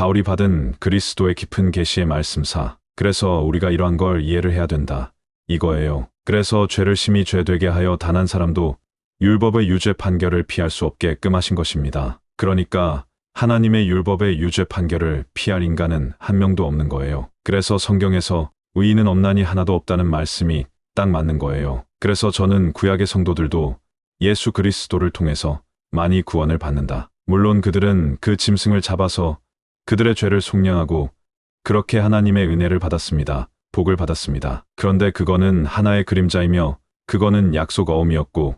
바울이 받은 그리스도의 깊은 계시의 말씀사. 그래서 우리가 이러한 걸 이해를 해야 된다. 이거예요. 그래서 죄를 심히 죄되게 하여 단 한 사람도 율법의 유죄 판결을 피할 수 없게끔 하신 것입니다. 그러니까 하나님의 율법의 유죄 판결을 피할 인간은 한 명도 없는 거예요. 그래서 성경에서 의인은 없나니 하나도 없다는 말씀이 딱 맞는 거예요. 그래서 저는 구약의 성도들도 예수 그리스도를 통해서 많이 구원을 받는다. 물론 그들은 그 짐승을 잡아서 그들의 죄를 속량하고 그렇게 하나님의 은혜를 받았습니다. 복을 받았습니다. 그런데 그거는 하나의 그림자이며 그거는 약속 어음이었고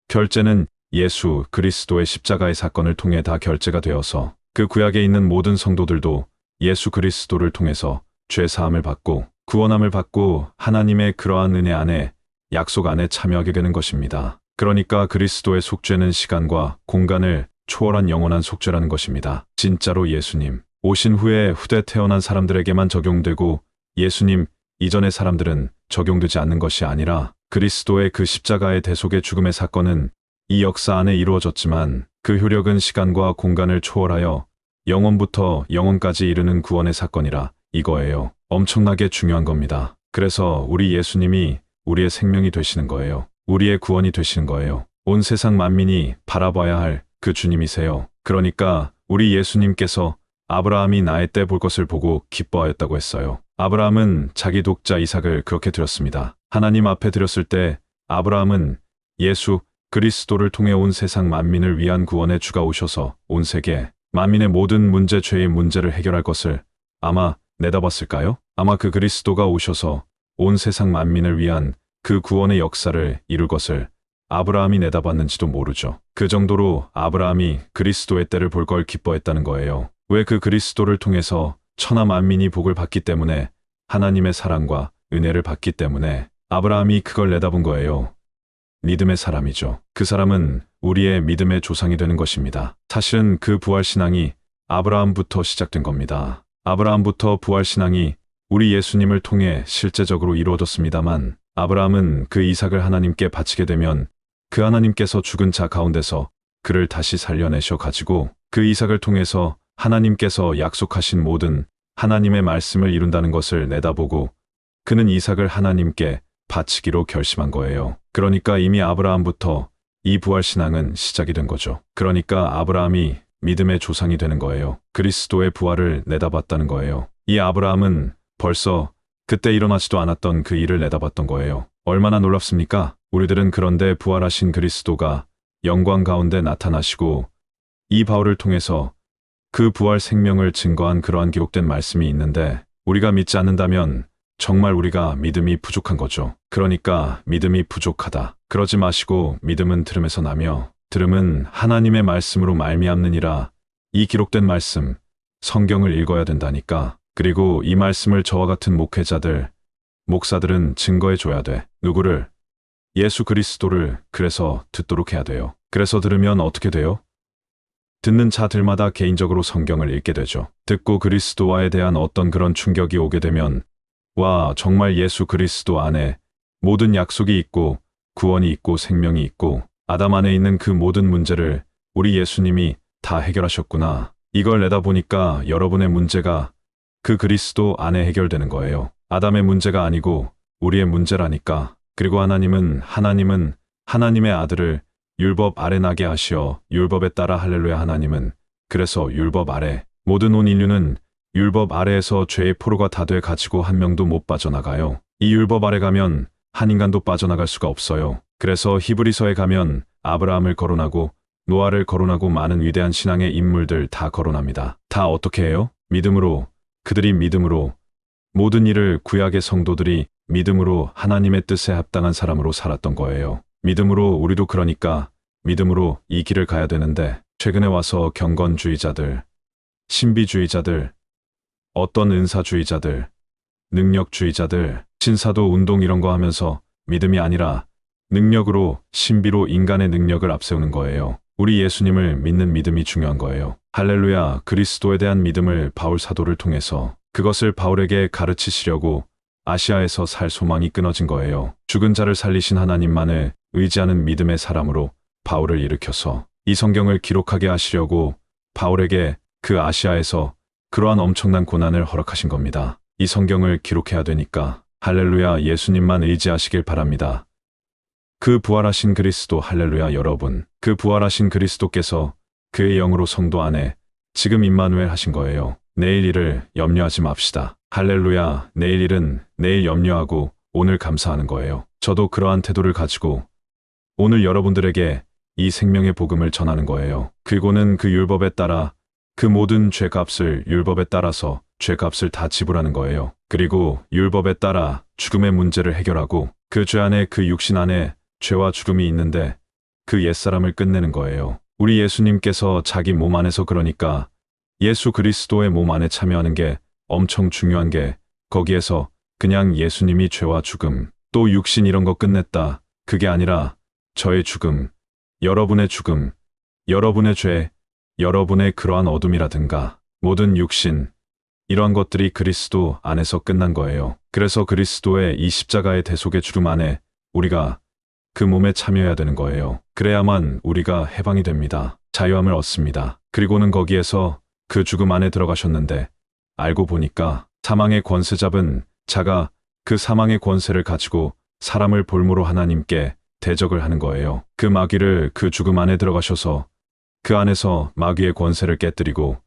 결제는 예수 그리스도의 십자가의 사건을 통해 다 결제가 되어서 그 구약에 있는 모든 성도들도 예수 그리스도를 통해서 죄 사함을 받고 구원함을 받고 하나님의 그러한 은혜 안에 약속 안에 참여하게 되는 것입니다. 그러니까 그리스도의 속죄는 시간과 공간을 초월한 영원한 속죄라는 것입니다. 진짜로 예수님 오신 후에 후대 태어난 사람들에게만 적용되고 예수님 이전의 사람들은 적용되지 않는 것이 아니라 그리스도의 그 십자가의 대속의 죽음의 사건은 이 역사 안에 이루어졌지만 그 효력은 시간과 공간을 초월하여 영원부터 영원까지 이르는 구원의 사건이라 이거예요. 엄청나게 중요한 겁니다. 그래서 우리 예수님이 우리의 생명이 되시는 거예요. 우리의 구원이 되시는 거예요. 온 세상 만민이 바라봐야 할 그 주님이세요. 그러니까 우리 예수님께서 아브라함이 나의 때 볼 것을 보고 기뻐하였다고 했어요. 아브라함은 자기 독자 이삭을 그렇게 드렸습니다. 하나님 앞에 드렸을 때 아브라함은 예수 그리스도를 통해 온 세상 만민을 위한 구원의 주가 오셔서 온 세계 만민의 모든 문제 죄의 문제를 해결할 것을 아마 내다봤을까요? 아마 그 그리스도가 오셔서 온 세상 만민을 위한 그 구원의 역사를 이룰 것을 아브라함이 내다봤는지도 모르죠. 그 정도로 아브라함이 그리스도의 때를 볼 걸 기뻐했다는 거예요. 왜 그 그리스도를 통해서 천하 만민이 복을 받기 때문에 하나님의 사랑과 은혜를 받기 때문에 아브라함이 그걸 내다본 거예요. 믿음의 사람이죠. 그 사람은 우리의 믿음의 조상이 되는 것입니다. 사실은 그 부활신앙이 아브라함부터 시작된 겁니다. 아브라함부터 부활신앙이 우리 예수님을 통해 실제적으로 이루어졌습니다만 아브라함은 그 이삭을 하나님께 바치게 되면 그 하나님께서 죽은 자 가운데서 그를 다시 살려내셔 가지고 그 이삭을 통해서 하나님께서 약속하신 모든 하나님의 말씀을 이룬다는 것을 내다보고 그는 이삭을 하나님께 바치기로 결심한 거예요. 그러니까 이미 아브라함부터 이 부활신앙은 시작이 된 거죠. 그러니까 아브라함이 믿음의 조상이 되는 거예요. 그리스도의 부활을 내다봤다는 거예요. 이 아브라함은 벌써 그때 일어나지도 않았던 그 일을 내다봤던 거예요. 얼마나 놀랍습니까? 우리들은 그런데 부활하신 그리스도가 영광 가운데 나타나시고 이 바울을 통해서 그 부활 생명을 증거한 그러한 기록된 말씀이 있는데 우리가 믿지 않는다면 정말 우리가 믿음이 부족한 거죠. 그러니까 믿음이 부족하다. 그러지 마시고 믿음은 들음에서 나며 들음은 하나님의 말씀으로 말미암느니라. 이 기록된 말씀, 성경을 읽어야 된다니까. 그리고 이 말씀을 저와 같은 목회자들, 목사들은 증거해 줘야 돼. 누구를? 예수 그리스도를. 그래서 듣도록 해야 돼요. 그래서 들으면 어떻게 돼요? 듣는 자들마다 개인적으로 성경을 읽게 되죠. 듣고 그리스도와에 대한 어떤 그런 충격이 오게 되면 와, 정말 예수 그리스도 안에 모든 약속이 있고 구원이 있고 생명이 있고 아담 안에 있는 그 모든 문제를 우리 예수님이 다 해결하셨구나. 이걸 내다보니까 여러분의 문제가 그 그리스도 안에 해결되는 거예요. 아담의 문제가 아니고 우리의 문제라니까. 그리고 하나님은 하나님의 아들을 율법 아래 나게 하시어 율법에 따라 할렐루야. 하나님은 그래서 율법 아래 모든 온 인류는 율법 아래에서 죄의 포로가 다 돼 가지고 한 명도 못 빠져나가요. 이 율법 아래 가면 한 인간도 빠져나갈 수가 없어요. 그래서 히브리서에 가면 아브라함을 거론하고 노아를 거론하고 많은 위대한 신앙의 인물들 다 거론합니다. 다 어떻게 해요? 믿음으로. 그들이 믿음으로 모든 일을 구약의 성도들이 믿음으로 하나님의 뜻에 합당한 사람으로 살았던 거예요. 믿음으로 우리도 그러니까 믿음으로 이 길을 가야 되는데 최근에 와서 경건주의자들, 신비주의자들, 어떤 은사주의자들, 능력주의자들, 신사도 운동 이런 거 하면서 믿음이 아니라 능력으로 신비로 인간의 능력을 앞세우는 거예요. 우리 예수님을 믿는 믿음이 중요한 거예요. 할렐루야. 그리스도에 대한 믿음을 바울 사도를 통해서 그것을 바울에게 가르치시려고 아시아에서 살 소망이 끊어진 거예요. 죽은 자를 살리신 하나님만을 의지하는 믿음의 사람으로 바울을 일으켜서 이 성경을 기록하게 하시려고 바울에게 그 아시아에서 그러한 엄청난 고난을 허락하신 겁니다. 이 성경을 기록해야 되니까 할렐루야 예수님만 의지하시길 바랍니다. 그 부활하신 그리스도 할렐루야 여러분. 그 부활하신 그리스도께서 그의 영으로 성도 안에 지금 임마누엘 하신 거예요. 내일 일을 염려하지 맙시다. 할렐루야 내일 일은 내일 염려하고 오늘 감사하는 거예요. 저도 그러한 태도를 가지고 오늘 여러분들에게 이 생명의 복음을 전하는 거예요. 그리고는 그 율법에 따라 그 모든 죄값을 율법에 따라서 죄값을 다 지불하는 거예요. 그리고 율법에 따라 죽음의 문제를 해결하고 그 죄 안에 그 육신 안에 죄와 죽음이 있는데 그 옛사람을 끝내는 거예요. 우리 예수님께서 자기 몸 안에서 그러니까 예수 그리스도의 몸 안에 참여하는 게 엄청 중요한 게 거기에서 그냥 예수님이 죄와 죽음 또 육신 이런 거 끝냈다. 그게 아니라 저의 죽음, 여러분의 죽음, 여러분의 죄, 여러분의 그러한 어둠이라든가 모든 육신 이러한 것들이 그리스도 안에서 끝난 거예요. 그래서 그리스도의 이 십자가의 대속의 주름 안에 우리가 그 몸에 참여해야 되는 거예요. 그래야만 우리가 해방이 됩니다. 자유함을 얻습니다. 그리고는 거기에서 그 죽음 안에 들어가셨는데 알고 보니까 사망의 권세 잡은 자가 그 사망의 권세를 가지고 사람을 볼모로 하나님께 대적을 하는 거예요. 그 마귀를 그 죽음 안에 들어가셔서 그 안에서 마귀의 권세를 깨뜨리고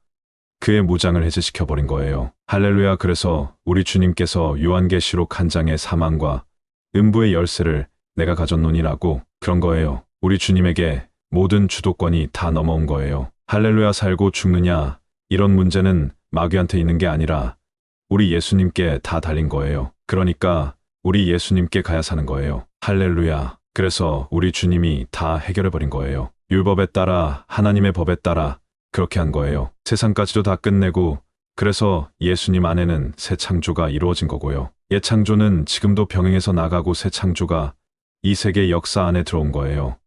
그의 무장을 해제시켜버린 거예요. 할렐루야. 그래서 우리 주님께서 요한계시록 한 장의 사망과 음부의 열쇠를 내가 가졌노니라고 그런 거예요. 우리 주님에게 모든 주도권이 다 넘어온 거예요. 할렐루야. 살고 죽느냐 이런 문제는 마귀한테 있는 게 아니라 우리 예수님께 다 달린 거예요. 그러니까 우리 예수님께 가야 사는 거예요. 할렐루야. 그래서 우리 주님이 다 해결해버린 거예요. 율법에 따라 하나님의 법에 따라 그렇게 한 거예요. 세상까지도 다 끝내고 그래서 예수님 안에는 새 창조가 이루어진 거고요. 옛 창조는 지금도 병행해서 나가고 새 창조가 이 세계 역사 안에 들어온 거예요.